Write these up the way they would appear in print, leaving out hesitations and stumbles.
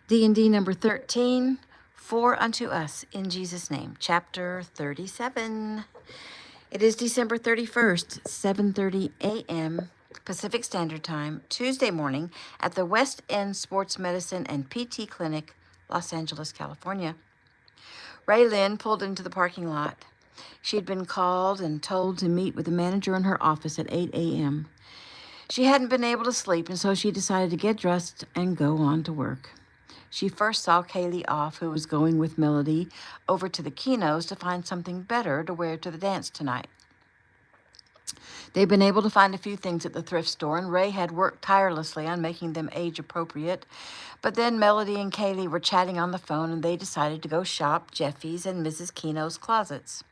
D&D number 13, For Unto Us in Jesus' Name, chapter 37. It is December 31st, 7:30 a.m. Pacific Standard Time, Tuesday morning at the West End Sports Medicine and PT Clinic, Los Angeles, California. Ray Lynn pulled into the parking lot. She'd been called and told to meet with the manager in her office at 8 a.m. She hadn't been able to sleep, and so she decided to get dressed and go on to work. She first saw Cali off, who was going with Melody over to the Kinos to find something better to wear to the dance tonight. They'd been able to find a few things at the thrift store, and Ray had worked tirelessly on making them age-appropriate. But then Melody and Cali were chatting on the phone, and they decided to go shop Jeffy's and Mrs. Kino's closets.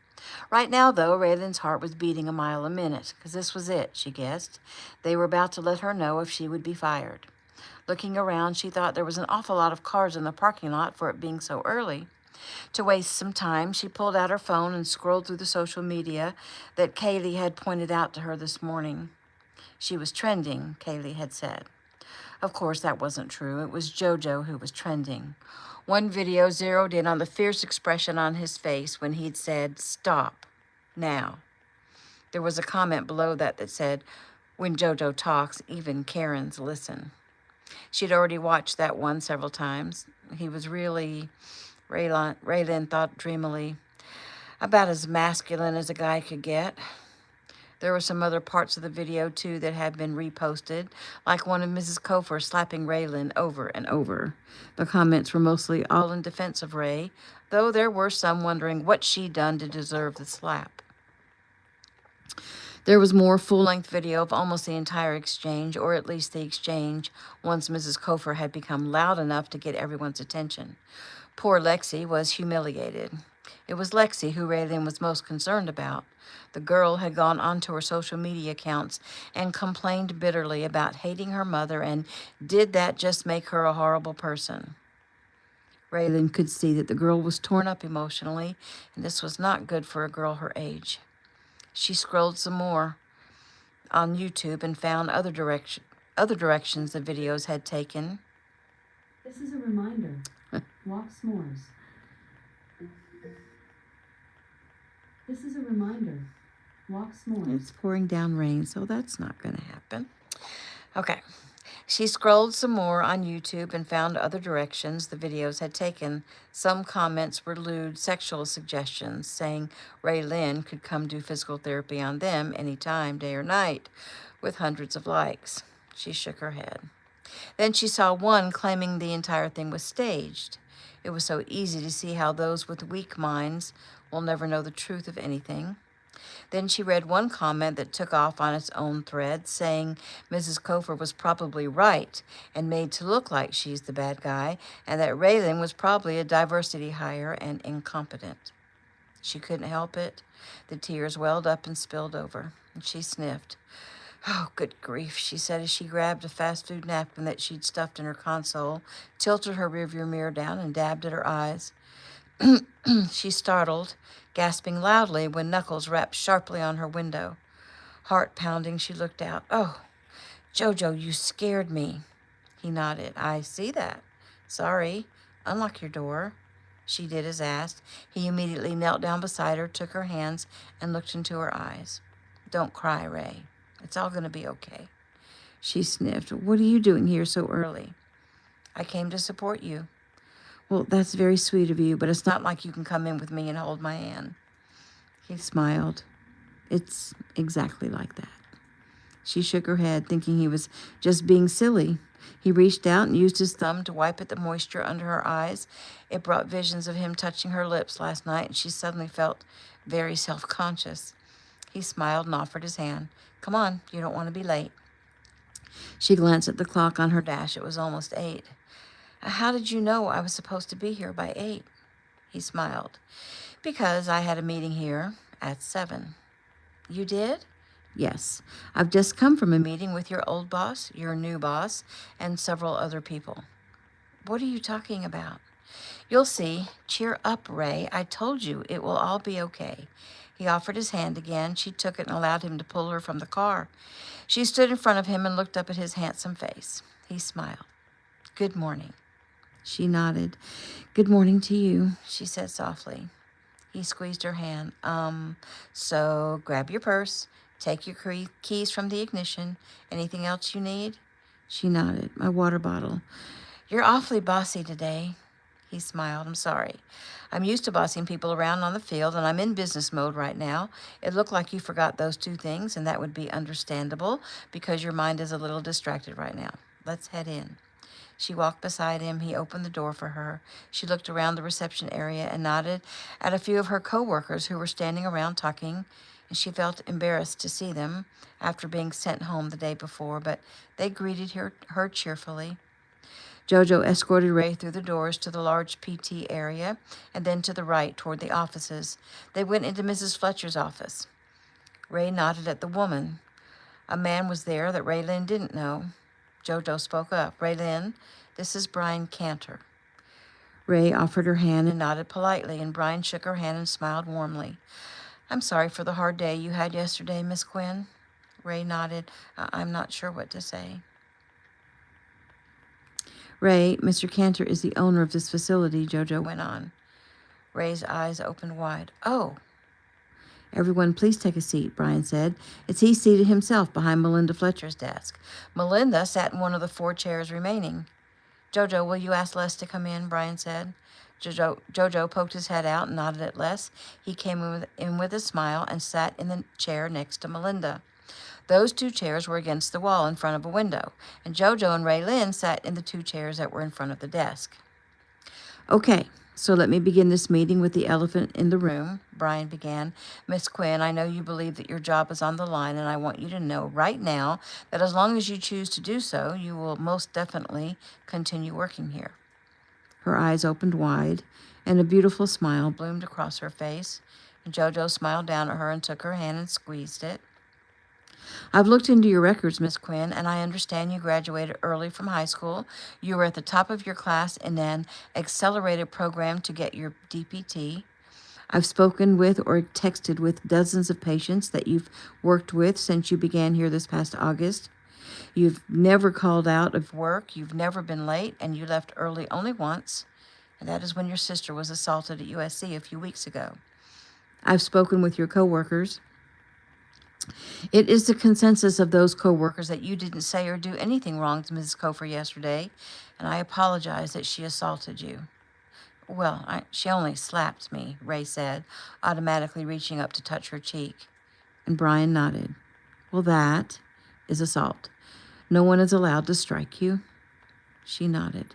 Right now, though, Raylan's heart was beating a mile a minute, because this was it, she guessed. They were about to let her know if she would be fired. Looking around, she thought there was an awful lot of cars in the parking lot for it being so early. To waste some time, she pulled out her phone and scrolled through the social media that Cali had pointed out to her this morning. She was trending, Cali had said. Of course, that wasn't true. It was JoJo who was trending. One video zeroed in on the fierce expression on his face when he'd said, "Stop, now." There was a comment below that said, "When JoJo talks, even Karens listen." She'd already watched that one several times. He was really, Raylan thought dreamily, about as masculine as a guy could get. There were some other parts of the video, too, that had been reposted, like one of Mrs. Kofer slapping Raylan over and over. The comments were mostly all in defense of Ray, though there were some wondering what she'd done to deserve the slap. There was more full-length video of almost the entire exchange, or at least the exchange, once Mrs. Kofer had become loud enough to get everyone's attention. Poor Lexi was humiliated. It was Lexi who Raylan was most concerned about. The girl had gone onto her social media accounts and complained bitterly about hating her mother, and did that just make her a horrible person? Raylan could see that the girl was torn up emotionally, and this was not good for a girl her age. She scrolled some more on YouTube and found other directions the videos had taken. This is a reminder. Walk s'mores. This is a reminder. Walk s'mores. It's pouring down rain, so that's not going to happen. Okay. She scrolled some more on YouTube and found other directions the videos had taken. Some comments were lewd sexual suggestions, saying Ray Lynn could come do physical therapy on them anytime, day or night, with hundreds of likes. She shook her head. Then she saw one claiming the entire thing was staged. It was so easy to see how those with weak minds will never know the truth of anything. Then she read one comment that took off on its own thread, saying Mrs. Kofer was probably right and made to look like she's the bad guy, and that Raylan was probably a diversity hire and incompetent. She couldn't help it. The tears welled up and spilled over, and she sniffed. "Oh, good grief," she said as she grabbed a fast food napkin that she'd stuffed in her console, tilted her rearview mirror down, and dabbed at her eyes. She startled, gasping loudly when Knuckles rapped sharply on her window. Heart pounding, she looked out. "Oh, JoJo, you scared me." He nodded. "I see that. Sorry. Unlock your door." She did as asked. He immediately knelt down beside her, took her hands, and looked into her eyes. "Don't cry, Ray. It's all going to be okay." She sniffed. "What are you doing here so early?" "I came to support you." "Well, that's very sweet of you, but it's not like you can come in with me and hold my hand." He smiled. "It's exactly like that." She shook her head, thinking he was just being silly. He reached out and used his thumb to wipe at the moisture under her eyes. It brought visions of him touching her lips last night, and she suddenly felt very self-conscious. He smiled and offered his hand. "Come on, you don't want to be late." She glanced at the clock on her dash. It was almost 8. "How did you know I was supposed to be here by 8? He smiled. "Because I had a meeting here at 7. "You did?" "Yes. I've just come from a meeting with your old boss, your new boss, and several other people." "What are you talking about?" "You'll see. Cheer up, Ray. I told you it will all be okay." He offered his hand again. She took it and allowed him to pull her from the car. She stood in front of him and looked up at his handsome face. He smiled. "Good morning." She nodded. Good morning to you, she said softly. He squeezed her hand. So grab your purse, take your keys from the ignition. Anything else you need? She nodded. My water bottle. You're awfully bossy today. He smiled. I'm sorry. I'm used to bossing people around on the field, and I'm in business mode right now. It looked like you forgot those two things, and that would be understandable because your mind is a little distracted right now. Let's head in. She walked beside him. He opened the door for her. She looked around the reception area and nodded at a few of her co-workers who were standing around talking, and she felt embarrassed to see them after being sent home the day before, but they greeted her cheerfully. JoJo escorted Ray through the doors to the large PT area and then to the right toward the offices. They went into Mrs. Fletcher's office. Ray nodded at the woman. A man was there that Raylin didn't know. JoJo spoke up. Raylin, this is Brian Cantor. Ray offered her hand and nodded politely, and Brian shook her hand and smiled warmly. I'm sorry for the hard day you had yesterday, Miss Quinn. Ray nodded. I'm not sure what to say. Ray, Mr. Cantor is the owner of this facility, JoJo went on. Ray's eyes opened wide. Oh. Everyone, please take a seat, Brian said, as he seated himself behind Melinda Fletcher's desk. Melinda sat in one of the 4 chairs remaining. JoJo, will you ask Les to come in? Brian said. JoJo poked his head out and nodded at Les. He came in with a smile and sat in the chair next to Melinda. Those 2 chairs were against the wall in front of a window, and JoJo and Raylin sat in the 2 chairs that were in front of the desk. Okay, so let me begin this meeting with the elephant in the room, Brian began. Miss Quinn, I know you believe that your job is on the line, and I want you to know right now that as long as you choose to do so, you will most definitely continue working here. Her eyes opened wide, and a beautiful smile bloomed across her face, and JoJo smiled down at her and took her hand and squeezed it. I've looked into your records, Miss Quinn, and I understand you graduated early from high school. You were at the top of your class in an accelerated program to get your DPT. I've spoken with or texted with dozens of patients that you've worked with since you began here this past August. You've never called out of work, you've never been late, and you left early only once, and that is when your sister was assaulted at USC a few weeks ago. I've spoken with your coworkers. It is the consensus of those co-workers that you didn't say or do anything wrong to Mrs. Cofer yesterday, and I apologize that she assaulted you. Well, she only slapped me, Ray said, automatically reaching up to touch her cheek. And Brian nodded. Well, that is assault. No one is allowed to strike you. She nodded.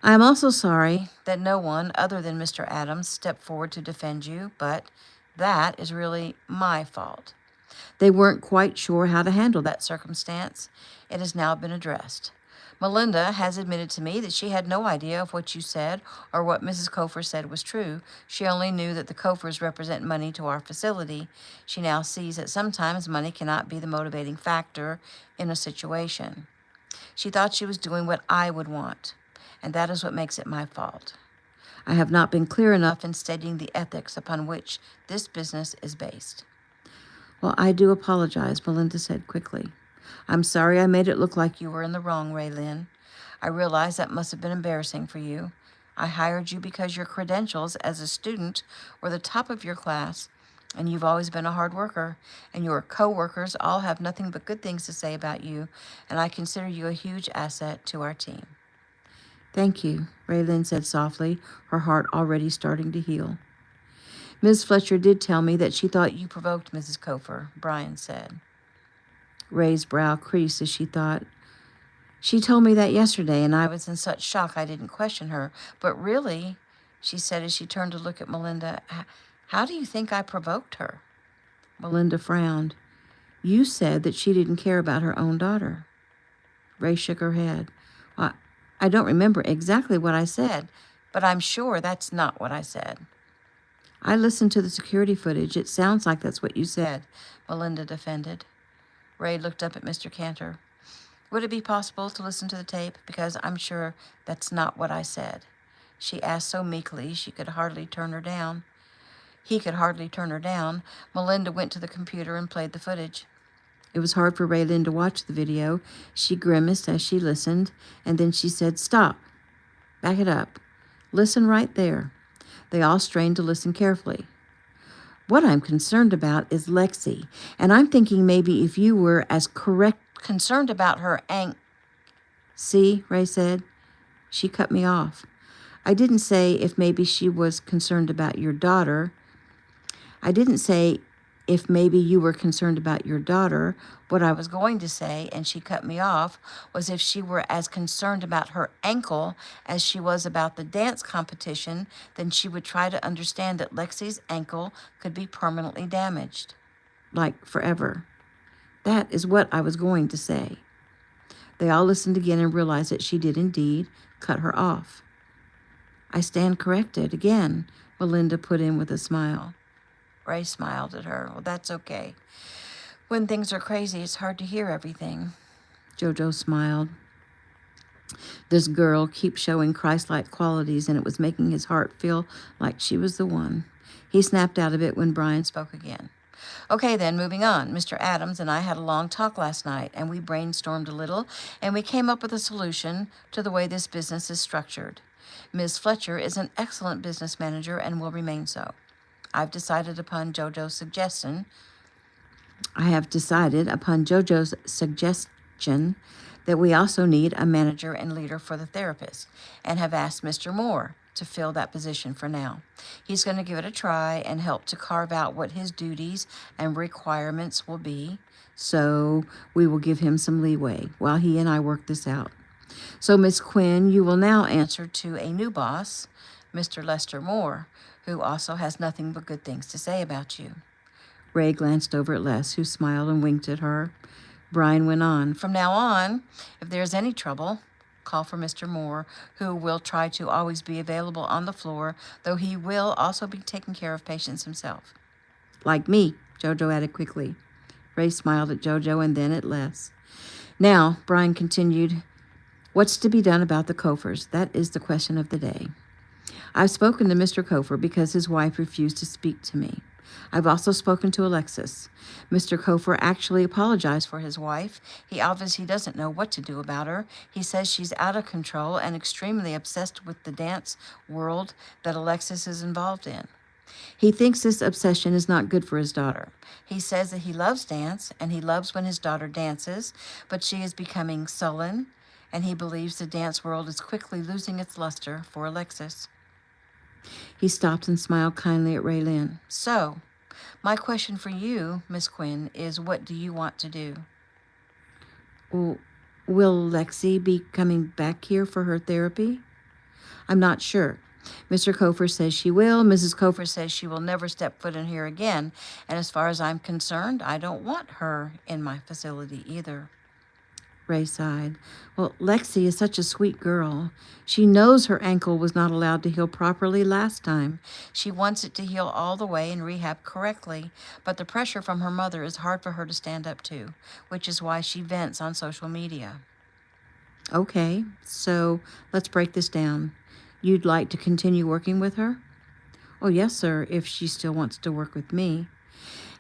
I am also sorry that no one other than Mr. Adams stepped forward to defend you, but that is really my fault. They weren't quite sure how to handle that circumstance. It has now been addressed. Melinda has admitted to me that she had no idea of what you said or what Mrs. Cofer said was true. She only knew that the Cofers represent money to our facility. She now sees that sometimes money cannot be the motivating factor in a situation. She thought she was doing what I would want, and that is what makes it my fault. I have not been clear enough in stating the ethics upon which this business is based. Well, I do apologize, Melinda said quickly. I'm sorry I made it look like you were in the wrong, Raylin. I realize that must have been embarrassing for you. I hired you because your credentials as a student were the top of your class, and you've always been a hard worker, and your co-workers all have nothing but good things to say about you, and I consider you a huge asset to our team. Thank you, Raylin said softly, her heart already starting to heal. Ms. Fletcher did tell me that she thought you provoked Mrs. Cofer, Brian said. Ray's brow creased as she thought. She told me that yesterday, and I was in such shock I didn't question her. But really, she said as she turned to look at Melinda, how do you think I provoked her? Melinda frowned. You said that she didn't care about her own daughter. Ray shook her head. Well, I don't remember exactly what I said, but I'm sure that's not what I said. I listened to the security footage. It sounds like that's what you said, Melinda defended. Ray looked up at Mr. Cantor. Would it be possible to listen to the tape? Because I'm sure that's not what I said. She asked so meekly she could hardly turn her down. He could hardly turn her down. Melinda went to the computer and played the footage. It was hard for Raylin to watch the video. She grimaced as she listened, and then she said, Stop. Back it up. Listen right there." They all strained to listen carefully. "What I'm concerned about is Lexi, and I'm thinking maybe if you were as concerned about her See," Ray said. She cut me off. "I didn't say if maybe she was concerned about your daughter. I didn't say if maybe you were concerned about your daughter. What I was going to say," and she cut me off, "was if she were as concerned about her ankle as she was about the dance competition, then she would try to understand that Lexi's ankle could be permanently damaged. Like forever. That is what I was going to say." They all listened again and realized that she did indeed cut her off. "I stand corrected again," Melinda put in with a smile. Ray smiled at her. "Well, that's okay. When things are crazy, it's hard to hear everything." JoJo smiled. This girl keeps showing Christ-like qualities, and it was making his heart feel like she was the one. He snapped out of it when Brian spoke again. "Okay, then, moving on. Mr. Adams and I had a long talk last night, and we brainstormed a little, and we came up with a solution to the way this business is structured. Ms. Fletcher is an excellent business manager and will remain so. I have decided upon JoJo's suggestion that we also need a manager and leader for the therapist, and have asked Mr. Moore to fill that position for now. He's going to give it a try and help to carve out what his duties and requirements will be, so we will give him some leeway while he and I work this out. So, Miss Quinn, you will now answer to a new boss, Mr. Lester Moore, who also has nothing but good things to say about you." Ray glanced over at Les, who smiled and winked at her. Brian went on, "From now on, if there's any trouble, call for Mr. Moore, who will try to always be available on the floor, though he will also be taking care of patients himself." "Like me," JoJo added quickly. Ray smiled at JoJo and then at Les. "Now," Brian continued, "what's to be done about the Kofers? That is the question of the day. I've spoken to Mr. Kofer because his wife refused to speak to me. I've also spoken to Alexis. Mr. Kofer actually apologized for his wife. He obviously doesn't know what to do about her. He says she's out of control and extremely obsessed with the dance world that Alexis is involved in. He thinks this obsession is not good for his daughter. He says that he loves dance and he loves when his daughter dances, but she is becoming sullen, and he believes the dance world is quickly losing its luster for Alexis." He stopped and smiled kindly at Raylene. "So, my question for you, Miss Quinn, is what do you want to do?" "Will Lexi be coming back here for her therapy?" "I'm not sure. Mr. Kofer says she will. Mrs. Kofer says she will never step foot in here again. And as far as I'm concerned, I don't want her in my facility either." Ray sighed. "Well, Lexi is such a sweet girl. She knows her ankle was not allowed to heal properly last time. She wants it to heal all the way and rehab correctly, but the pressure from her mother is hard for her to stand up to, which is why she vents on social media." "Okay, so let's break this down. You'd like to continue working with her?" "Oh, yes, sir, if she still wants to work with me."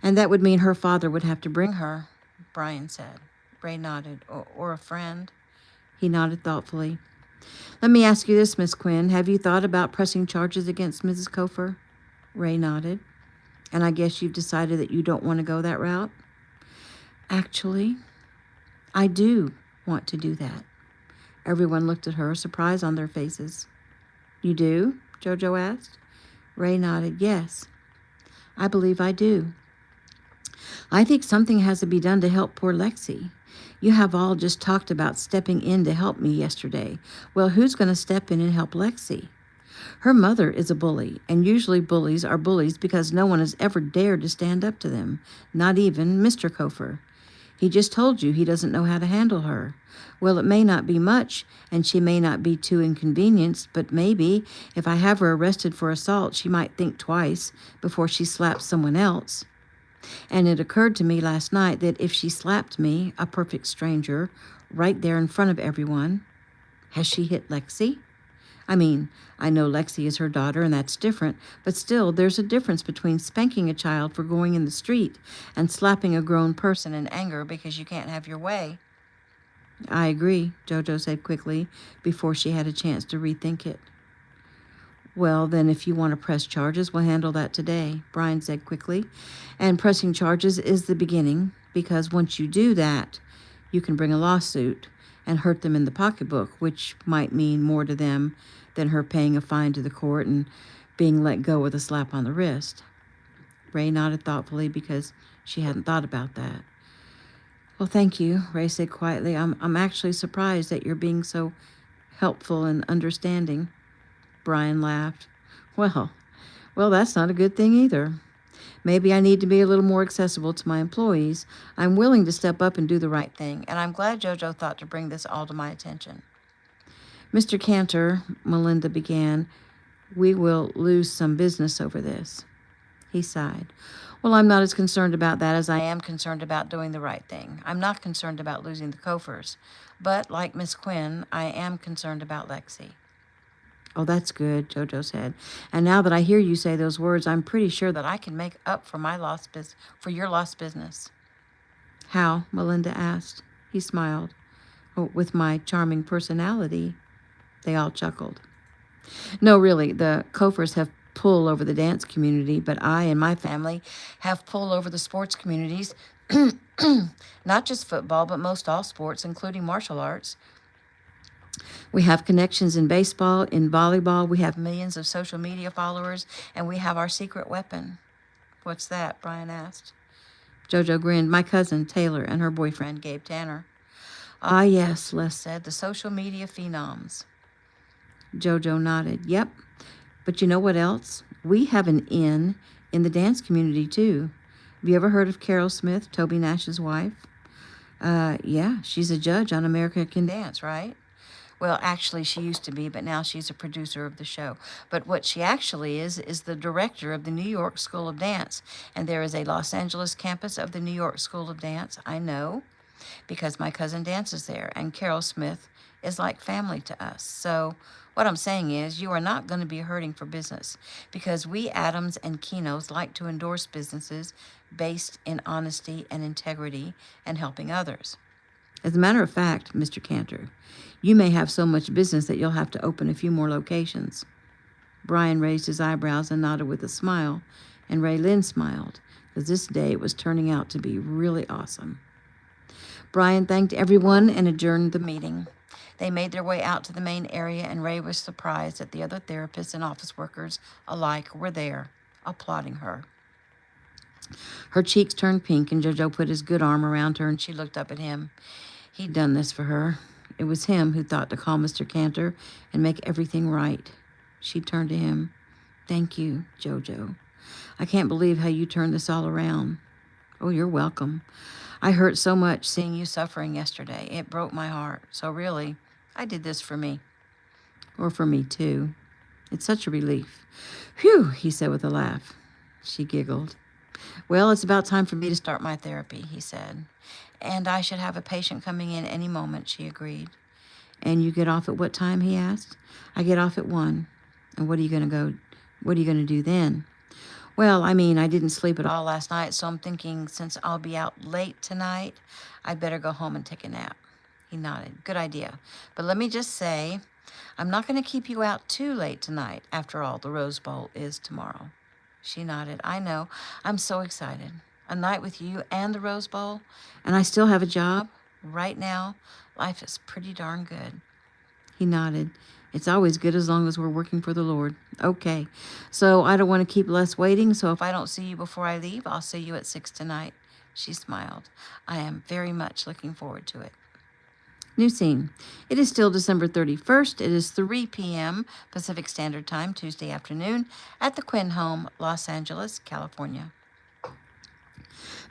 "And that would mean her father would have to bring her," Brian said. Ray nodded. Or a friend." He nodded thoughtfully. "Let me ask you this, Miss Quinn. Have you thought about pressing charges against Mrs. Kofer?" Ray nodded. "And I guess you've decided that you don't want to go that route?" "Actually, I do want to do that." Everyone looked at her, surprise on their faces. "You do?" JoJo asked. Ray nodded. "Yes, I believe I do. I think something has to be done to help poor Lexi. You have all just talked about stepping in to help me yesterday. Well, who's going to step in and help Lexi? Her mother is a bully, and usually bullies are bullies because no one has ever dared to stand up to them, not even Mr. Kofer. He just told you he doesn't know how to handle her. Well, it may not be much, and she may not be too inconvenienced, but maybe if I have her arrested for assault, she might think twice before she slaps someone else. And it occurred to me last night that if she slapped me, a perfect stranger, right there in front of everyone, has she hit Lexi? I mean, I know Lexi is her daughter, and that's different, but still, there's a difference between spanking a child for going in the street and slapping a grown person in anger because you can't have your way." I agree, JoJo said quickly before she had a chance to rethink it. Well, then if you want to press charges, we'll handle that today, Brian said quickly. And pressing charges is the beginning, because once you do that, you can bring a lawsuit and hurt them in the pocketbook, which might mean more to them than her paying a fine to the court and being let go with a slap on the wrist. Ray nodded thoughtfully because she hadn't thought about that. Well, thank you, Ray said quietly. I'm actually surprised that you're being so helpful and understanding. Brian laughed. Well, that's not a good thing either. Maybe I need to be a little more accessible to my employees. I'm willing to step up and do the right thing, and I'm glad JoJo thought to bring this all to my attention. Mr. Cantor, Melinda began, we will lose some business over this. He sighed. Well, I'm not as concerned about that as I am concerned about doing the right thing. I'm not concerned about losing the Koffers, but like Miss Quinn, I am concerned about Lexi. Oh, that's good, JoJo said. And now that I hear you say those words, I'm pretty sure that I can make up for your lost business. How? Melinda asked. He smiled. Oh, with my charming personality. They all chuckled. No, really, the Koffers have pull over the dance community, but I and my family have pull over the sports communities. Not just football, but most all sports, including martial arts. We have connections in baseball, in volleyball. We have millions of social media followers, and we have our secret weapon. What's that? Brian asked. JoJo grinned. My cousin, Taylor, and her boyfriend, Gabe Tanner. Ah, yes, Les said. The social media phenoms. JoJo nodded. Yep. But you know what else? We have an in the dance community, too. Have you ever heard of Carol Smith, Toby Nash's wife? Yeah, she's a judge on America Can Dance, right? Well, actually, she used to be, but now she's a producer of the show. But what she actually is the director of the New York School of Dance. And there is a Los Angeles campus of the New York School of Dance. I know, because my cousin dances there. And Carol Smith is like family to us. So what I'm saying is you are not going to be hurting for business, because we Adams and Kinos like to endorse businesses based in honesty and integrity and helping others. As a matter of fact, Mr. Cantor, you may have so much business that you'll have to open a few more locations. Brian raised his eyebrows and nodded with a smile, and Ray Lynn smiled, because this day was turning out to be really awesome. Brian thanked everyone and adjourned the meeting. They made their way out to the main area, and Ray was surprised that the other therapists and office workers alike were there, applauding her. Her cheeks turned pink, and JoJo put his good arm around her, and she looked up at him. He'd done this for her. It was him who thought to call Mr. Cantor and make everything right. She turned to him. Thank you, JoJo. I can't believe how you turned this all around. Oh, you're welcome. I hurt so much seeing you suffering yesterday. It broke my heart. So really, I did this for me. Or for me, too. It's such a relief. Phew, he said with a laugh. She giggled. Well, it's about time for me to start my therapy, he said. And I should have a patient coming in any moment, she agreed. And you get off at what time, he asked. I get off at 1. And what are you going to do then? Well, I didn't sleep at all last night, so I'm thinking since I'll be out late tonight, I'd better go home and take a nap. He nodded. Good idea. But let me just say, I'm not going to keep you out too late tonight. After all, the Rose Bowl is tomorrow. She nodded. I know. I'm so excited. A night with you and the Rose Bowl, and I still have a job. Right now, life is pretty darn good. He nodded. It's always good as long as we're working for the Lord. Okay, so I don't want to keep Les waiting, so if I don't see you before I leave, I'll see you at 6 tonight. She smiled. I am very much looking forward to it. New scene. It is still December 31st. It is 3 p.m. Pacific Standard Time, Tuesday afternoon, at the Quinn home, Los Angeles, California.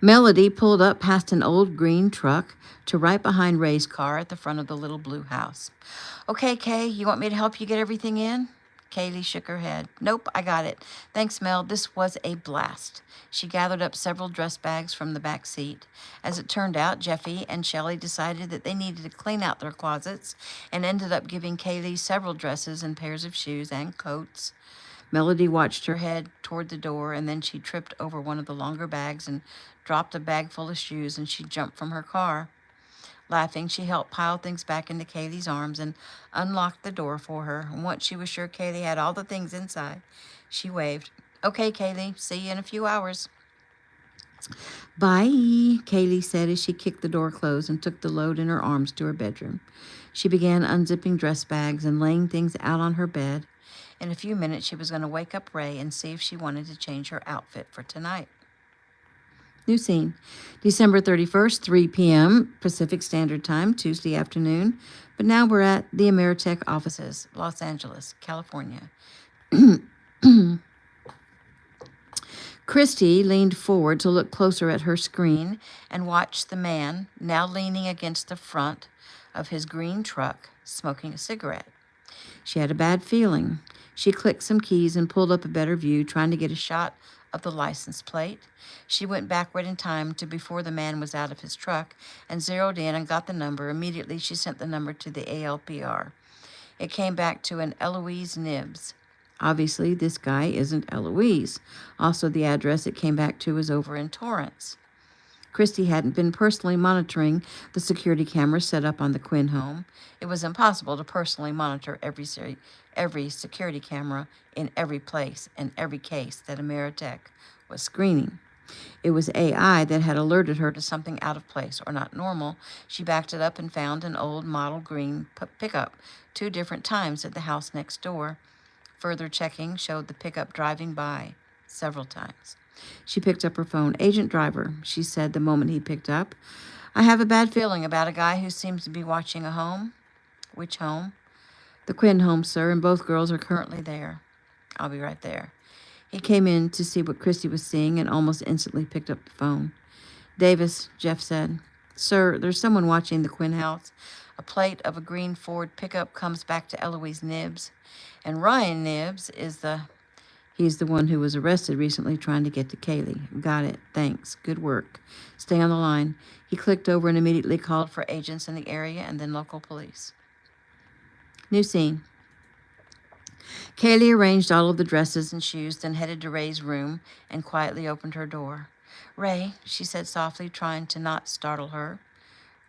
Melody pulled up past an old green truck to right behind Ray's car at the front of the little blue house. Okay, Kay, you want me to help you get everything in? Kaylee shook her head. Nope, I got it. Thanks, Mel. This was a blast. She gathered up several dress bags from the back seat. As it turned out, Jeffy and Shelley decided that they needed to clean out their closets and ended up giving Kaylee several dresses and pairs of shoes and coats. Melody watched her head toward the door, and then she tripped over one of the longer bags and dropped a bag full of shoes, and she jumped from her car. Laughing, she helped pile things back into Kaylee's arms and unlocked the door for her. And once she was sure Kaylee had all the things inside, she waved. Okay, Kaylee, see you in a few hours. Bye, Kaylee said as she kicked the door closed and took the load in her arms to her bedroom. She began unzipping dress bags and laying things out on her bed. In a few minutes, she was going to wake up Ray and see if she wanted to change her outfit for tonight. New scene. December 31st, 3 p.m. Pacific Standard Time, Tuesday afternoon. But now we're at the Ameritech offices, Los Angeles, California. Christy leaned forward to look closer at her screen and watched the man, now leaning against the front of his green truck, smoking a cigarette. She had a bad feeling. She clicked some keys and pulled up a better view, trying to get a shot of the license plate. She went backward in time to before the man was out of his truck and zeroed in and got the number. Immediately, she sent the number to the ALPR. It came back to an Eloise Nibbs. Obviously, this guy isn't Eloise. Also, the address it came back to was over in Torrance. Christy hadn't been personally monitoring the security cameras set up on the Quinn home. It was impossible to personally monitor every security camera in every place and every case that Ameritech was screening. It was AI that had alerted her to something out of place or not normal. She backed it up and found an old model green pickup 2 different times at the house next door. Further checking showed the pickup driving by several times. She picked up her phone. Agent Driver, she said the moment he picked up. I have a bad feeling about a guy who seems to be watching a home. Which home? The Quinn home, sir, and both girls are currently there. I'll be right there. He came in to see what Christy was seeing and almost instantly picked up the phone. Davis, Jeff said. Sir, there's someone watching the Quinn house. A plate of a green Ford pickup comes back to Eloise Nibbs. And Ryan Nibbs is he's the one who was arrested recently trying to get to Cali. Got it. Thanks. Good work. Stay on the line. He clicked over and immediately called for agents in the area and then local police. New scene. Kaylee arranged all of the dresses and shoes, then headed to Ray's room and quietly opened her door. Ray, she said softly, trying to not startle her.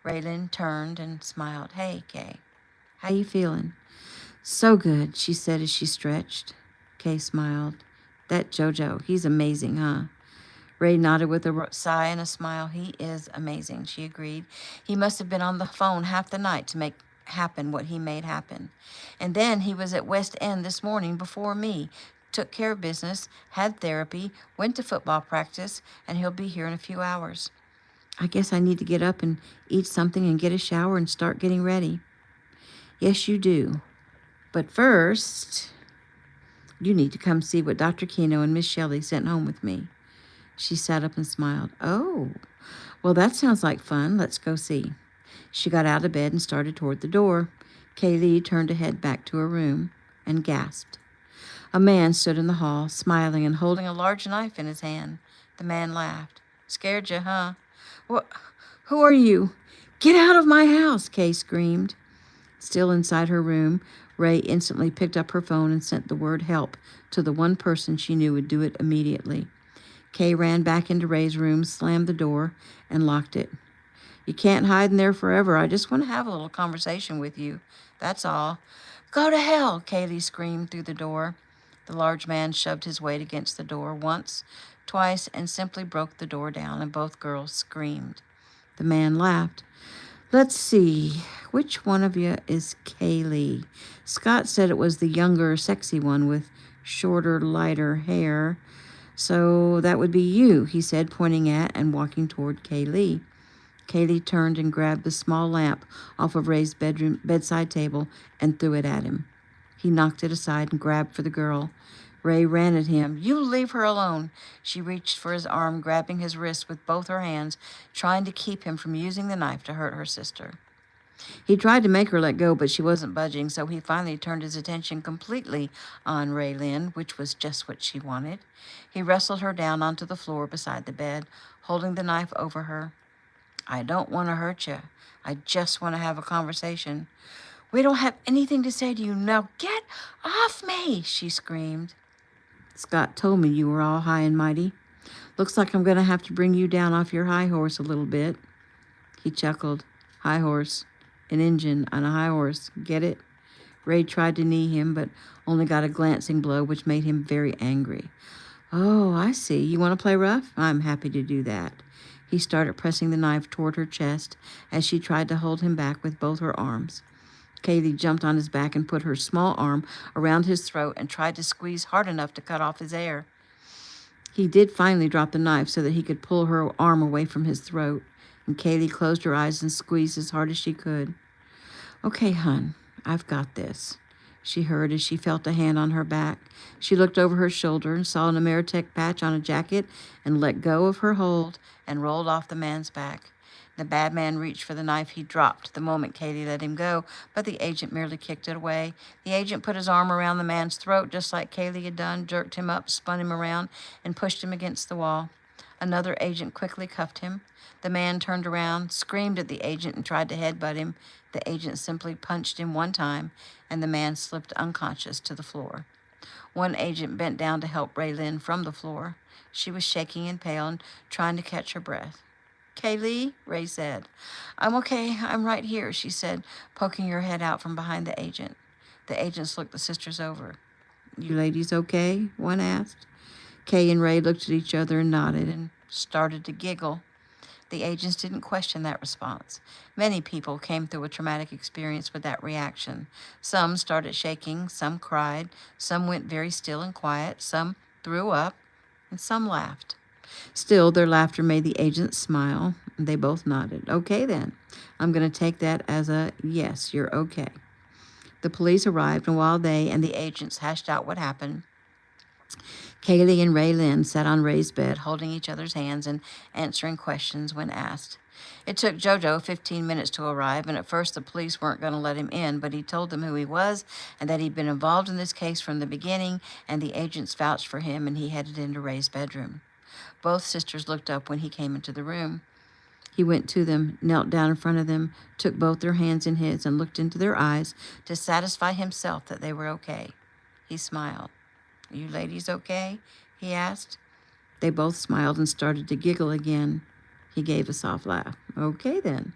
Raylan turned and smiled. Hey, Kay. How you feeling? So good, she said as she stretched. Kay smiled. That JoJo, he's amazing, huh? Ray nodded with a sigh and a smile. He is amazing, she agreed. He must have been on the phone half the night to make happen what he made happen. And then he was at West End this morning before me. Took care of business, had therapy, went to football practice, and he'll be here in a few hours. I guess I need to get up and eat something and get a shower and start getting ready. Yes, you do. But first, you need to come see what Dr. Kino and Miss Shelley sent home with me. She sat up and smiled. Oh, well, that sounds like fun. Let's go see. She got out of bed and started toward the door. Kaylee turned to head back to her room and gasped. A man stood in the hall, smiling and holding a large knife in his hand. The man laughed. Scared you, huh? What? Who are you? Get out of my house, Kay screamed. Still inside her room, Ray instantly picked up her phone and sent the word help to the one person she knew would do it immediately. Kay ran back into Ray's room, slammed the door, and locked it. You can't hide in there forever. I just want to have a little conversation with you. That's all. Go to hell, Kaylee screamed through the door. The large man shoved his weight against the door once, twice, and simply broke the door down, and both girls screamed. The man laughed. Let's see, which one of you is Kaylee? Scott said it was the younger, sexy one with shorter, lighter hair. So that would be you, he said, pointing at and walking toward Kaylee. Kaylee turned and grabbed the small lamp off of Ray's bedside table and threw it at him. He knocked it aside and grabbed for the girl. Ray ran at him. You leave her alone. She reached for his arm, grabbing his wrist with both her hands, trying to keep him from using the knife to hurt her sister. He tried to make her let go, but she wasn't budging, so he finally turned his attention completely on Raylyn, which was just what she wanted. He wrestled her down onto the floor beside the bed, holding the knife over her. I don't want to hurt you. I just want to have a conversation. We don't have anything to say to you. Now get off me, she screamed. Scott told me you were all high and mighty. Looks like I'm going to have to bring you down off your high horse a little bit. He chuckled. High horse. An engine on a high horse. Get it? Ray tried to knee him, but only got a glancing blow, which made him very angry. Oh, I see. You want to play rough? I'm happy to do that. He started pressing the knife toward her chest as she tried to hold him back with both her arms. Katie jumped on his back and put her small arm around his throat and tried to squeeze hard enough to cut off his air. He did finally drop the knife so that he could pull her arm away from his throat, and Katie closed her eyes and squeezed as hard as she could. Okay, hon, I've got this, she heard as she felt a hand on her back. She looked over her shoulder and saw an Ameritech patch on a jacket and let go of her hold and rolled off the man's back. The bad man reached for the knife he dropped the moment Katie let him go, but the agent merely kicked it away. The agent put his arm around the man's throat just like Kaylee had done, jerked him up, spun him around, and pushed him against the wall. Another agent quickly cuffed him. The man turned around, screamed at the agent, and tried to headbutt him. The agent simply punched him one time, and the man slipped unconscious to the floor. One agent bent down to help Raylyn from the floor. She was shaking and pale and trying to catch her breath. Kaylee, Ray said. I'm okay. I'm right here, she said, poking her head out from behind the agent. The agents looked the sisters over. You ladies okay? One asked. Kay and Ray looked at each other and nodded and started to giggle. The agents didn't question that response. Many people came through a traumatic experience with that reaction. Some started shaking, some cried, some went very still and quiet, some threw up, and some laughed. Still, their laughter made the agents smile, and they both nodded. Okay, then. I'm going to take that as a yes, you're okay. The police arrived, and while they and the agents hashed out what happened, Kaylee and Raylyn sat on Ray's bed, holding each other's hands and answering questions when asked. It took JoJo 15 minutes to arrive, and at first the police weren't going to let him in, but he told them who he was and that he'd been involved in this case from the beginning, and the agents vouched for him, and he headed into Ray's bedroom. Both sisters looked up when he came into the room. He went to them, knelt down in front of them, took both their hands in his, and looked into their eyes to satisfy himself that they were okay. He smiled. Are you ladies okay? He asked. They both smiled and started to giggle again. He gave a soft laugh. Okay, then.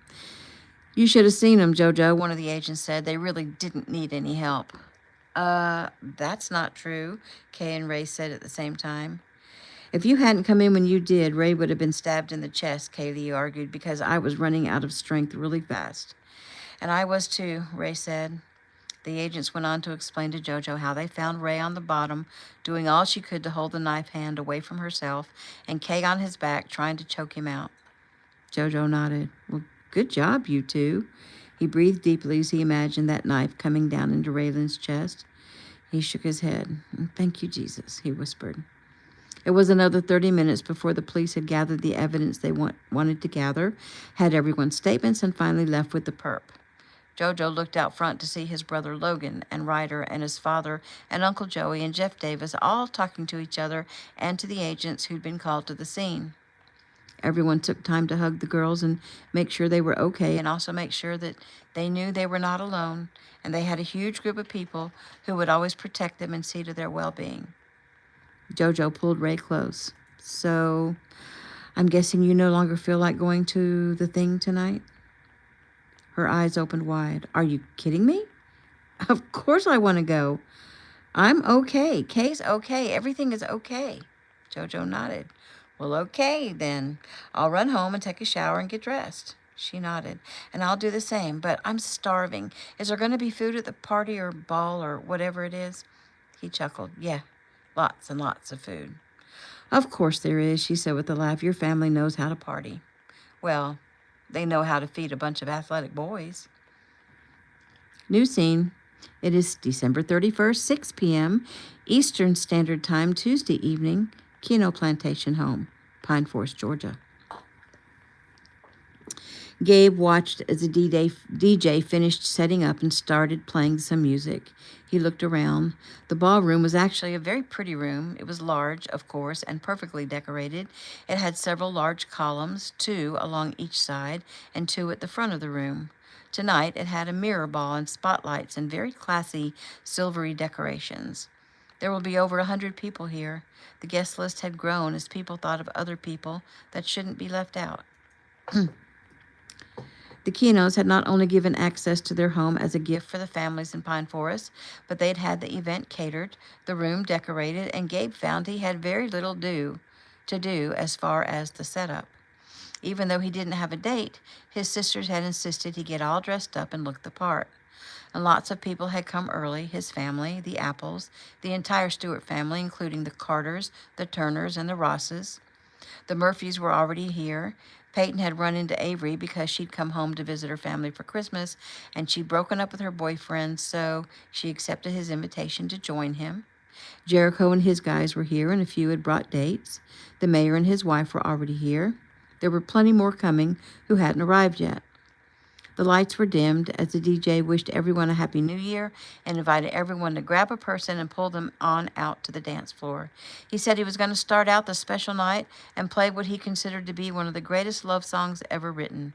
You should have seen them, JoJo, one of the agents said. They really didn't need any help. That's not true, Kay and Ray said at the same time. If you hadn't come in when you did, Ray would have been stabbed in the chest, Kaylee argued, because I was running out of strength really fast. And I was too, Ray said. The agents went on to explain to JoJo how they found Ray on the bottom, doing all she could to hold the knife hand away from herself, and Kay on his back, trying to choke him out. JoJo nodded. Well, good job, you two. He breathed deeply as he imagined that knife coming down into Raylyn's chest. He shook his head. Thank you, Jesus, he whispered. It was another 30 minutes before the police had gathered the evidence they wanted to gather, had everyone's statements, and finally left with the perp. JoJo looked out front to see his brother Logan and Ryder and his father and Uncle Joey and Jeff Davis all talking to each other and to the agents who'd been called to the scene. Everyone took time to hug the girls and make sure they were okay, and also make sure that they knew they were not alone, and they had a huge group of people who would always protect them and see to their well-being. JoJo pulled Ray close. So, I'm guessing you no longer feel like going to the thing tonight? Her eyes opened wide. Are you kidding me? Of course I want to go. I'm okay. Kay's okay. Everything is okay. JoJo nodded. Well, okay, then. I'll run home and take a shower and get dressed. She nodded. And I'll do the same, but I'm starving. Is there going to be food at the party or ball or whatever it is? He chuckled. Yeah, lots and lots of food. Of course there is, she said with a laugh. Your family knows how to party. Well, they know how to feed a bunch of athletic boys. New scene. It is December 31st, 6 p.m. Eastern Standard Time, Tuesday evening. Kino Plantation Home, Pine Forest, Georgia. Gabe watched as the DJ finished setting up and started playing some music. He looked around. The ballroom was actually a very pretty room. It was large, of course, and perfectly decorated. It had several large columns, 2 along each side and 2 at the front of the room. Tonight, it had a mirror ball and spotlights and very classy silvery decorations. There will be over 100 people here. The guest list had grown as people thought of other people that shouldn't be left out. The Kinos had not only given access to their home as a gift for the families in Pine Forest, but they'd had the event catered, the room decorated, and Gabe found he had very little to do as far as the setup. Even though he didn't have a date, his sisters had insisted he get all dressed up and look the part. And lots of people had come early, his family, the Apples, the entire Stewart family, including the Carters, the Turners, and the Rosses. The Murphys were already here. Peyton had run into Avery because she'd come home to visit her family for Christmas, and she'd broken up with her boyfriend, so she accepted his invitation to join him. Jericho and his guys were here, and a few had brought dates. The mayor and his wife were already here. There were plenty more coming who hadn't arrived yet. The lights were dimmed as the DJ wished everyone a Happy New Year and invited everyone to grab a person and pull them on out to the dance floor. He said he was going to start out the special night and play what he considered to be one of the greatest love songs ever written.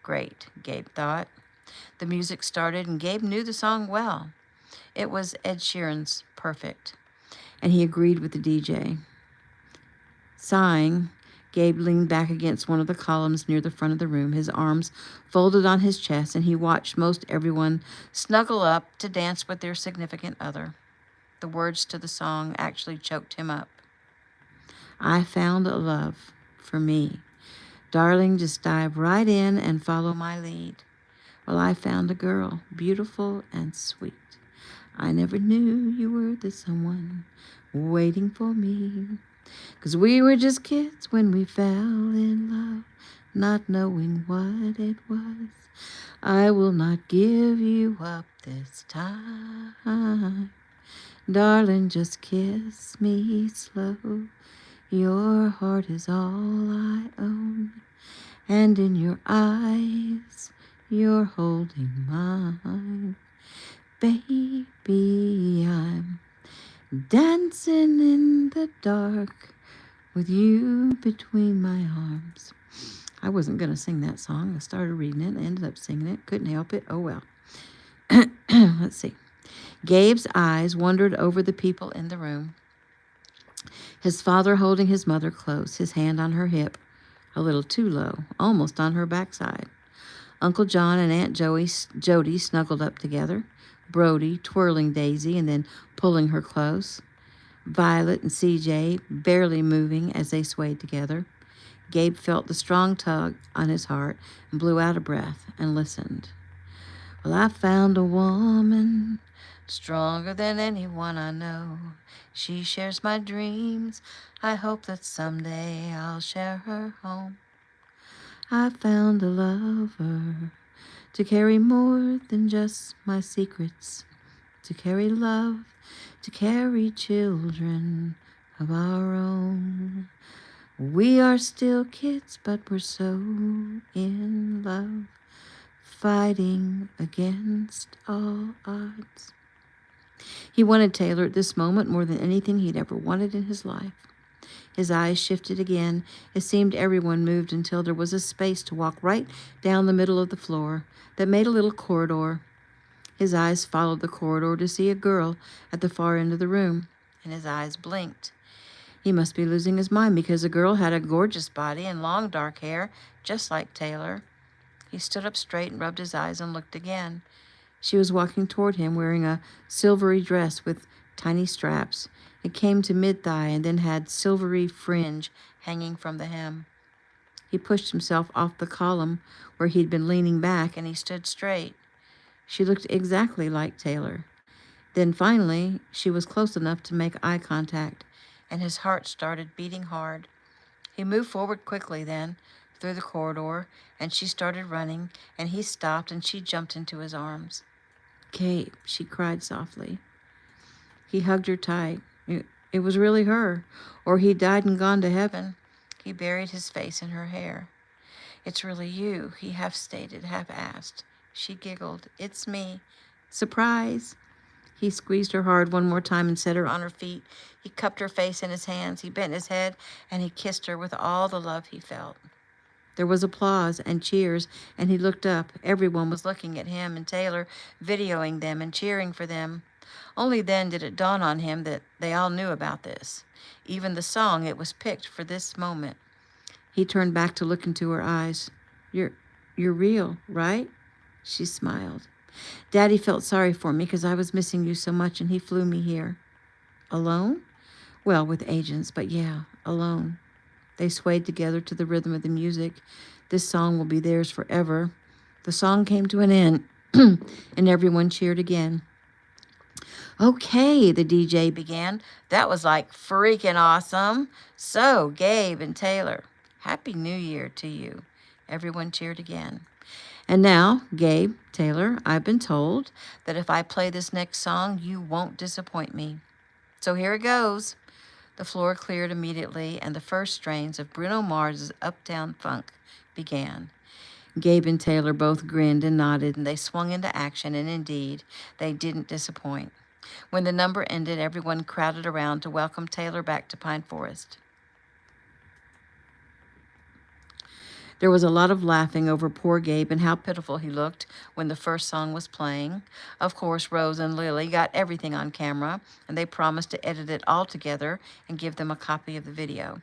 Great, Gabe thought. The music started, and Gabe knew the song well. It was Ed Sheeran's Perfect, and he agreed with the DJ. Sighing, Gabe leaned back against one of the columns near the front of the room, his arms folded on his chest, and he watched most everyone snuggle up to dance with their significant other. The words to the song actually choked him up. I found a love for me. Darling, just dive right in and follow my lead. Well, I found a girl, beautiful and sweet. I never knew you were the someone waiting for me. 'Cause we were just kids when we fell in love, not knowing what it was. I will not give you up this time. Darling, just kiss me slow. Your heart is all I own, and in your eyes, you're holding mine. Baby, I'm dancing in the dark with you between my arms. I wasn't going to sing that song. I started reading it and ended up singing it. Couldn't help it. Oh, well. Let's see. Gabe's eyes wandered over the people in the room. His father holding his mother close, his hand on her hip, a little too low, almost on her backside. Uncle John and Aunt Jody snuggled up together. Brody twirling Daisy and then pulling her close. Violet and CJ barely moving as they swayed together. Gabe felt the strong tug on his heart and blew out a breath and listened. Well, I found a woman stronger than anyone I know. She shares my dreams. I hope that someday I'll share her home. I found a lover to carry more than just my secrets, to carry love, to carry children of our own. We are still kids, but we're so in love, fighting against all odds. He wanted Taylor at this moment more than anything he'd ever wanted in his life. His eyes shifted again. It seemed everyone moved until there was a space to walk right down the middle of the floor that made a little corridor. His eyes followed the corridor to see a girl at the far end of the room, and his eyes blinked. He must be losing his mind because the girl had a gorgeous body and long dark hair, just like Taylor. He stood up straight and rubbed his eyes and looked again. She was walking toward him wearing a silvery dress with tiny straps. It came to mid-thigh and then had silvery fringe hanging from the hem. He pushed himself off the column where he'd been leaning back, and he stood straight. She looked exactly like Taylor. Then finally, she was close enough to make eye contact, and his heart started beating hard. He moved forward quickly then, through the corridor, and she started running, and he stopped, and she jumped into his arms. Kate, she cried softly. He hugged her tight. It was really her, or he'd died and gone to heaven. He buried his face in her hair. It's really you, he half stated, half asked. She giggled. It's me. Surprise. He squeezed her hard one more time and set her on her feet. He cupped her face in his hands. He bent his head, and he kissed her with all the love he felt. There was applause and cheers, and he looked up. Everyone was looking at him and Taylor, videoing them and cheering for them. Only then did it dawn on him that they all knew about this. Even the song, it was picked for this moment. He turned back to look into her eyes. You're You're real, right? She smiled. Daddy felt sorry for me because I was missing you so much and he flew me here. Alone? Well, with agents, but yeah, alone. They swayed together to the rhythm of the music. This song will be theirs forever. The song came to an end, and everyone cheered again. Okay, the DJ began. That was like freaking awesome. So, Gabe and Taylor, Happy New Year to you. Everyone cheered again. And now, Gabe, Taylor, I've been told that if I play this next song, you won't disappoint me. So here it goes. The floor cleared immediately, and the first strains of Bruno Mars's Uptown Funk began. Gabe and Taylor both grinned and nodded, and they swung into action, and indeed, they didn't disappoint. When the number ended, everyone crowded around to welcome Taylor back to Pine Forest. There was a lot of laughing over poor Gabe and how pitiful he looked when the first song was playing. Of course, Rose and Lily got everything on camera, and they promised to edit it all together and give them a copy of the video.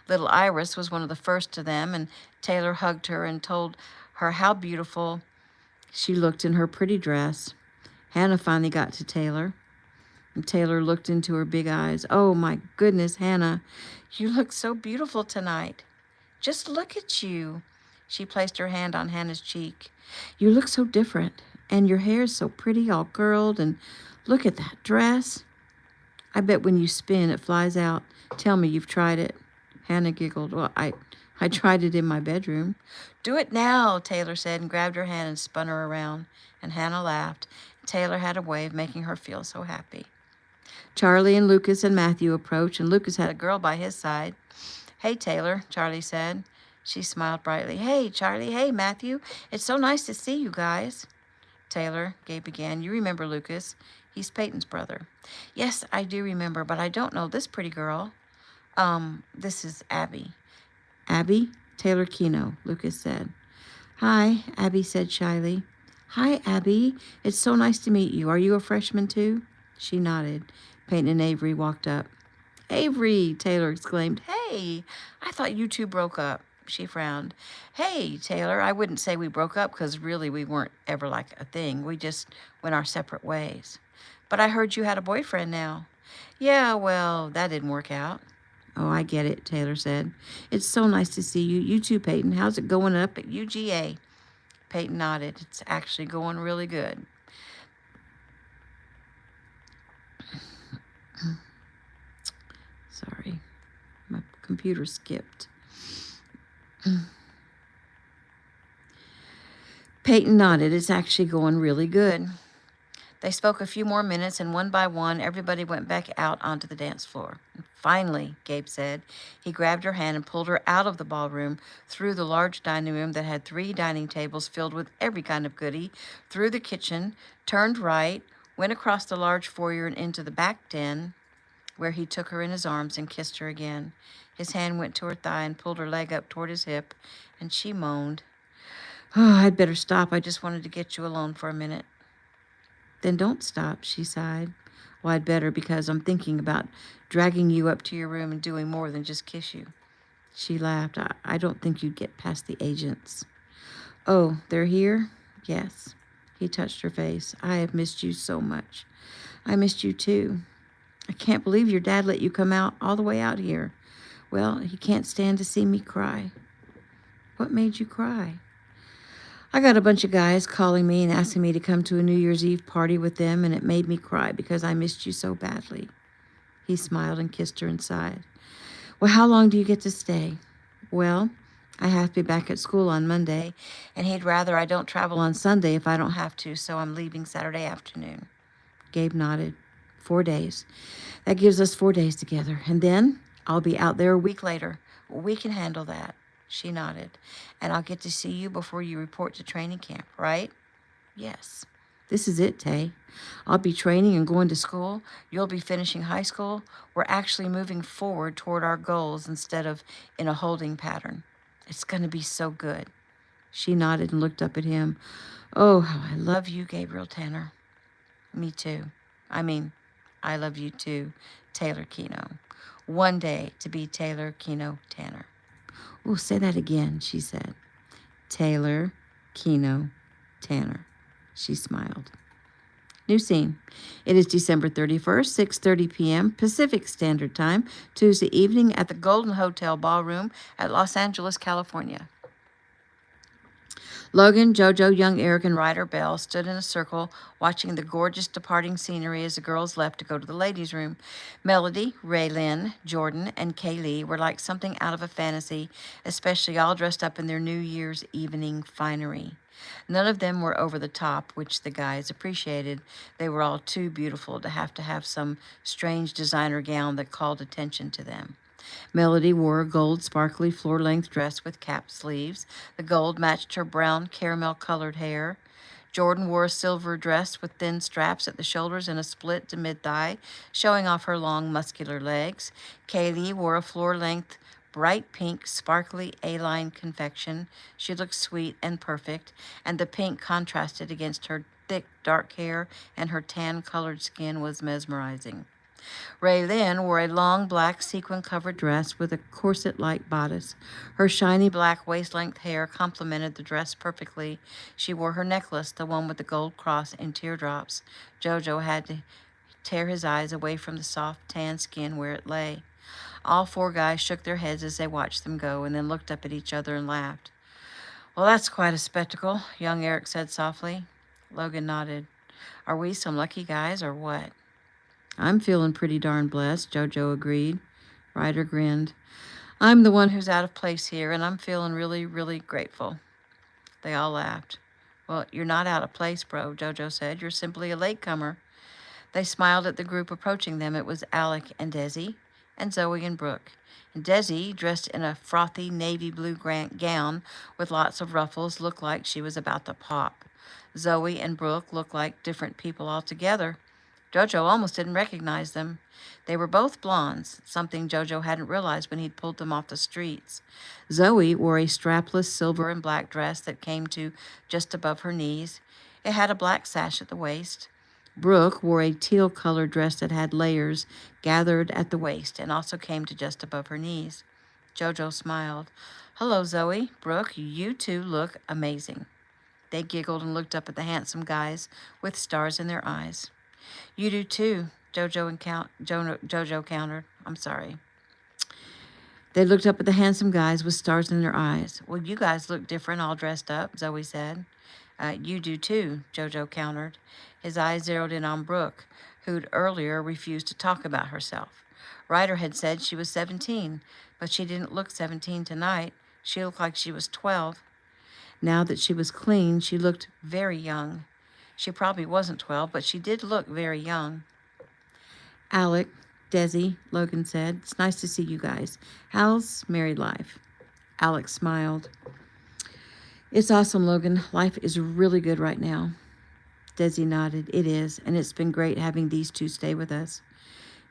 Little Iris was one of the first to them, and Taylor hugged her and told her how beautiful she looked in her pretty dress. Hannah finally got to Taylor, and Taylor looked into her big eyes. Oh, my goodness, Hannah, you look so beautiful tonight. Just look at you. She placed her hand on Hannah's cheek. You look so different, and your hair is so pretty, all curled, and look at that dress. I bet when you spin, it flies out. Tell me you've tried it. Hannah giggled. Well, I tried it in my bedroom. Do it now, Taylor said, and grabbed her hand and spun her around. And Hannah laughed. Taylor had a way of making her feel so happy. Charlie and Lucas and Matthew approached, and Lucas had a girl by his side. Hey, Taylor, Charlie said. She smiled brightly. Hey, Charlie. Hey, Matthew. It's so nice to see you guys. Taylor, Gabe began. You remember Lucas. He's Peyton's brother. Yes, I do remember, but I don't know this pretty girl. This is Abby. Abby? Taylor Kino, Lucas said. Hi, Abby said shyly. Hi, Abby. It's so nice to meet you. Are you a freshman too? She nodded. Peyton and Avery walked up. Avery, Taylor exclaimed. Hey, I thought you two broke up. She frowned. Hey, Taylor, I wouldn't say we broke up because really we weren't ever like a thing. We just went our separate ways. But I heard you had a boyfriend now. Yeah, well, that didn't work out. Oh, I get it, Taylor said. It's so nice to see you. You too, Peyton. How's it going up at UGA? Peyton nodded. It's actually going really good. Sorry, my computer skipped. Peyton nodded. It's actually going really good. They spoke a few more minutes, and one by one, everybody went back out onto the dance floor. Finally, Gabe said. He grabbed her hand and pulled her out of the ballroom, through the large dining room that had 3 dining tables filled with every kind of goodie, through the kitchen, turned right, went across the large foyer and into the back den, where he took her in his arms and kissed her again. His hand went to her thigh and pulled her leg up toward his hip, and she moaned. Oh, I'd better stop. I just wanted to get you alone for a minute. Then don't stop, she sighed. Well, I'd better because I'm thinking about dragging you up to your room and doing more than just kiss you. She laughed. I don't think you'd get past the agents. Oh, they're here? Yes. He touched her face. I have missed you so much. I missed you too. I can't believe your dad let you come out all the way out here. Well, he can't stand to see me cry. What made you cry? I got a bunch of guys calling me and asking me to come to a New Year's Eve party with them, and it made me cry because I missed you so badly. He smiled and kissed her and sighed. Well, how long do you get to stay? Well, I have to be back at school on Monday, and he'd rather I don't travel on Sunday if I don't have to, so I'm leaving Saturday afternoon. Gabe nodded. 4 days. That gives us 4 days together, and then I'll be out there a week later. We can handle that. She nodded. And I'll get to see you before you report to training camp, right? Yes. This is it, Tay. I'll be training and going to school. You'll be finishing high school. We're actually moving forward toward our goals instead of in a holding pattern. It's going to be so good. She nodded and looked up at him. Oh, how I love you, Gabriel Tanner. Me too. I love you too, Taylor Kino. One day to be Taylor Kino Tanner. Oh, say that again, she said. Taylor Kino, Tanner. She smiled. New scene. It is December 31st, 6:30 p.m. Pacific Standard Time, Tuesday evening at the Golden Hotel Ballroom at Los Angeles, California. Logan, JoJo, young Eric, and Ryder Bell stood in a circle watching the gorgeous departing scenery as the girls left to go to the ladies' room. Melody, Raylyn, Jordan, and Cali were like something out of a fantasy, especially all dressed up in their New Year's evening finery. None of them were over the top, which the guys appreciated. They were all too beautiful to have some strange designer gown that called attention to them. Melody wore a gold sparkly floor-length dress with cap sleeves. The gold matched her brown caramel-colored hair. Jordan wore a silver dress with thin straps at the shoulders and a split to mid-thigh, showing off her long, muscular legs. Kaylee wore a floor-length bright pink, sparkly A-line confection. She looked sweet and perfect, and the pink contrasted against her thick, dark hair, and her tan-colored skin was mesmerizing. Raylyn wore a long black sequin-covered dress with a corset-like bodice. Her shiny black waist-length hair complemented the dress perfectly. She wore her necklace, the one with the gold cross and teardrops. JoJo had to tear his eyes away from the soft tan skin where it lay. All four guys shook their heads as they watched them go and then looked up at each other and laughed. "Well, that's quite a spectacle," young Eric said softly. Logan nodded. "Are we some lucky guys or what?" "I'm feeling pretty darn blessed," JoJo agreed. Ryder grinned. "I'm the one who's out of place here, and I'm feeling really, really grateful." They all laughed. "Well, you're not out of place, bro," JoJo said. "You're simply a latecomer." They smiled at the group approaching them. It was Alec and Desi, and Zoe and Brooke. And Desi, dressed in a frothy navy blue gown with lots of ruffles, looked like she was about to pop. Zoe and Brooke looked like different people altogether. JoJo almost didn't recognize them. They were both blondes, something JoJo hadn't realized when he'd pulled them off the streets. Zoe wore a strapless silver and black dress that came to just above her knees. It had a black sash at the waist. Brooke wore a teal-colored dress that had layers gathered at the waist and also came to just above her knees. JoJo smiled. "Hello, Zoe. Brooke, you two look amazing." They giggled and looked up at the handsome guys with stars in their eyes. "You do too," JoJo countered. I'm sorry. They looked up at the handsome guys with stars in their eyes. "Well, you guys look different all dressed up," Zoe said. You do too," JoJo countered. His eyes zeroed in on Brooke, who'd earlier refused to talk about herself. Ryder had said she was 17, but she didn't look 17 tonight. She looked like she was 12. Now that she was clean, she looked very young. She probably wasn't 12, but she did look very young. "Alec, Desi," Logan said. "It's nice to see you guys. How's married life?" Alec smiled. "It's awesome, Logan. Life is really good right now." Desi nodded. "It is, and it's been great having these two stay with us."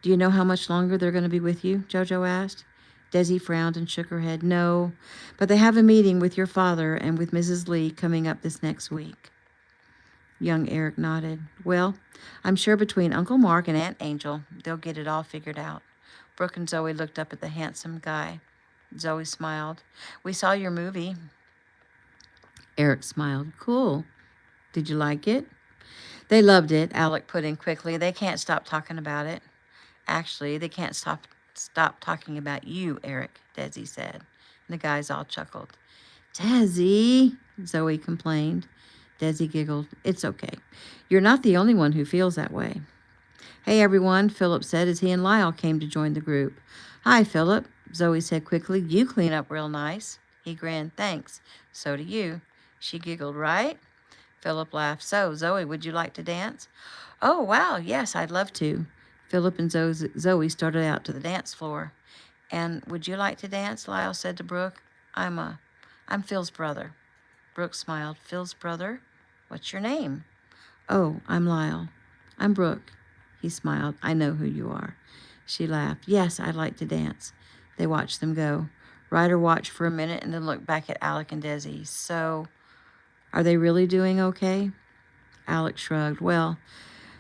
"Do you know how much longer they're going to be with you?" JoJo asked. Desi frowned and shook her head. "No, but they have a meeting with your father and with Mrs. Lee coming up this next week." Young Eric nodded. "Well, I'm sure between Uncle Mark and Aunt Angel, they'll get it all figured out." Brooke and Zoe looked up at the handsome guy. Zoe smiled. "We saw your movie." Eric smiled. "Cool. Did you like it?" "They loved it," Alec put in quickly. "They can't stop talking about it." "Actually, they can't stop talking about you, Eric," Desi said. And the guys all chuckled. "Desi," Zoe complained. Desi giggled. "It's okay. You're not the only one who feels that way." "Hey, everyone," Philip said as he and Lyle came to join the group. "Hi, Philip," Zoe said quickly. "You clean up real nice." He grinned. "Thanks. So do you." She giggled. "Right?" Philip laughed. "So, Zoe, would you like to dance?" "Oh, wow, yes, I'd love to." Philip and Zoe started out to the dance floor. "And would you like to dance?" Lyle said to Brooke. I'm Phil's brother." Brooke smiled. "Phil's brother? What's your name?" "Oh, I'm Lyle." "I'm Brooke." He smiled. "I know who you are." She laughed. "Yes, I'd like to dance." They watched them go. Ryder watched for a minute and then looked back at Alec and Desi. "So, are they really doing okay?" Alec shrugged. "Well,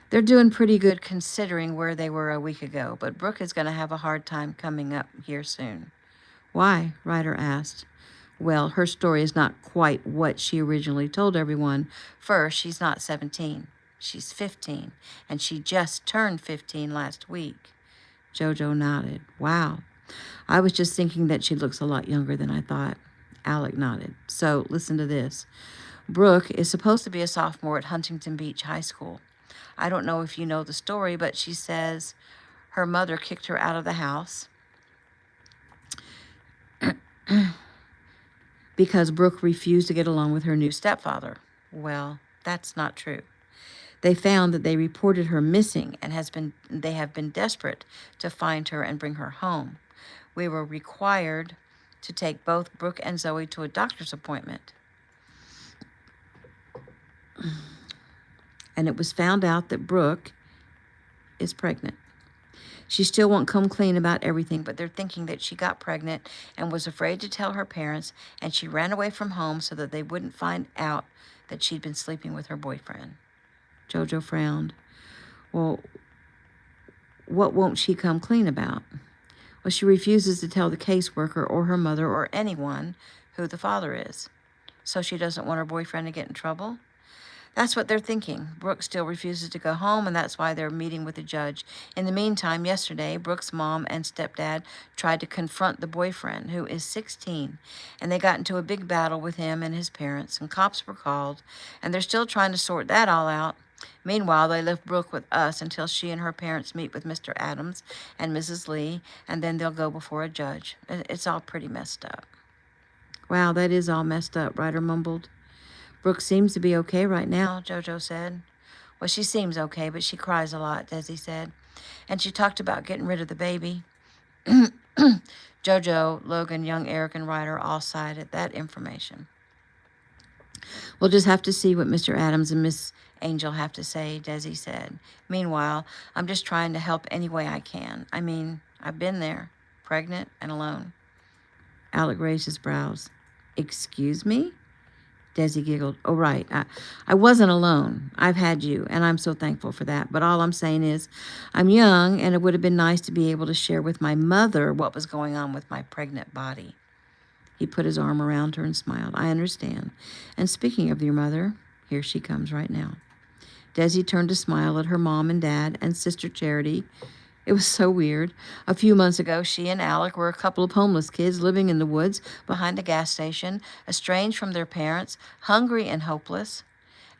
they're doing pretty good considering where they were a week ago, but Brooke is going to have a hard time coming up here soon." "Why?" Ryder asked. Well, her story is not quite what she originally told everyone. First, she's not 17. She's 15, and she just turned 15 last week. JoJo nodded. Wow. I was just thinking that she looks a lot younger than I thought. Alec nodded. So, listen to this. Brooke is supposed to be a sophomore at Huntington Beach High School. I don't know if you know the story, but she says her mother kicked her out of the house because Brooke refused to get along with her new stepfather. Well, that's not true. They found that they reported her missing and they have been desperate to find her and bring her home. We were required to take both Brooke and Zoe to a doctor's appointment. And it was found out that Brooke is pregnant. She still won't come clean about everything, but they're thinking that she got pregnant and was afraid to tell her parents, and she ran away from home so that they wouldn't find out that she'd been sleeping with her boyfriend. JoJo frowned. Well, what won't she come clean about? Well, she refuses to tell the caseworker or her mother or anyone who the father is. So she doesn't want her boyfriend to get in trouble? That's what they're thinking. Brooke still refuses to go home, and that's why they're meeting with the judge. In the meantime, yesterday, Brooke's mom and stepdad tried to confront the boyfriend, who is 16, and they got into a big battle with him and his parents, and cops were called, and they're still trying to sort that all out. Meanwhile, they left Brooke with us until she and her parents meet with Mr. Adams and Mrs. Lee, and then they'll go before a judge. It's all pretty messed up. Wow, that is all messed up, Ryder mumbled. Brooke seems to be okay right now, JoJo said. Well, she seems okay, but she cries a lot, Desi said. And she talked about getting rid of the baby. JoJo, Logan, young Eric, and Ryder all sighed at that information. We'll just have to see what Mr. Adams and Miss Angel have to say, Desi said. Meanwhile, I'm just trying to help any way I can. I mean, I've been there, pregnant and alone. Alec raised his brows. Excuse me? Desi giggled. Oh, right. I wasn't alone. I've had you, and I'm so thankful for that. But all I'm saying is I'm young, and it would have been nice to be able to share with my mother what was going on with my pregnant body. He put his arm around her and smiled. I understand. And speaking of your mother, here she comes right now. Desi turned to smile at her mom and dad and sister Charity. It was so weird. A few months ago, she and Alec were a couple of homeless kids living in the woods behind a gas station, estranged from their parents, hungry and hopeless.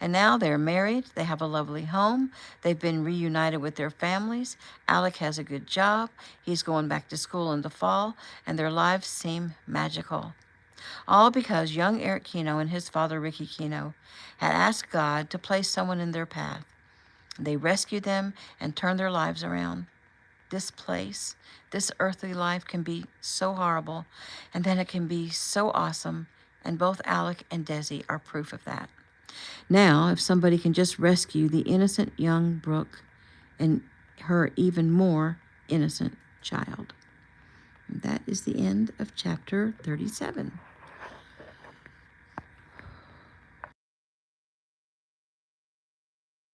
And now they're married. They have a lovely home. They've been reunited with their families. Alec has a good job. He's going back to school in the fall, and their lives seem magical. All because young Eric Kino and his father, Ricky Kino, had asked God to place someone in their path. They rescued them and turned their lives around. This place, this earthly life can be so horrible, and then it can be so awesome, and both Alec and Desi are proof of that. Now, if somebody can just rescue the innocent young Brooke and her even more innocent child. That is the end of chapter 37.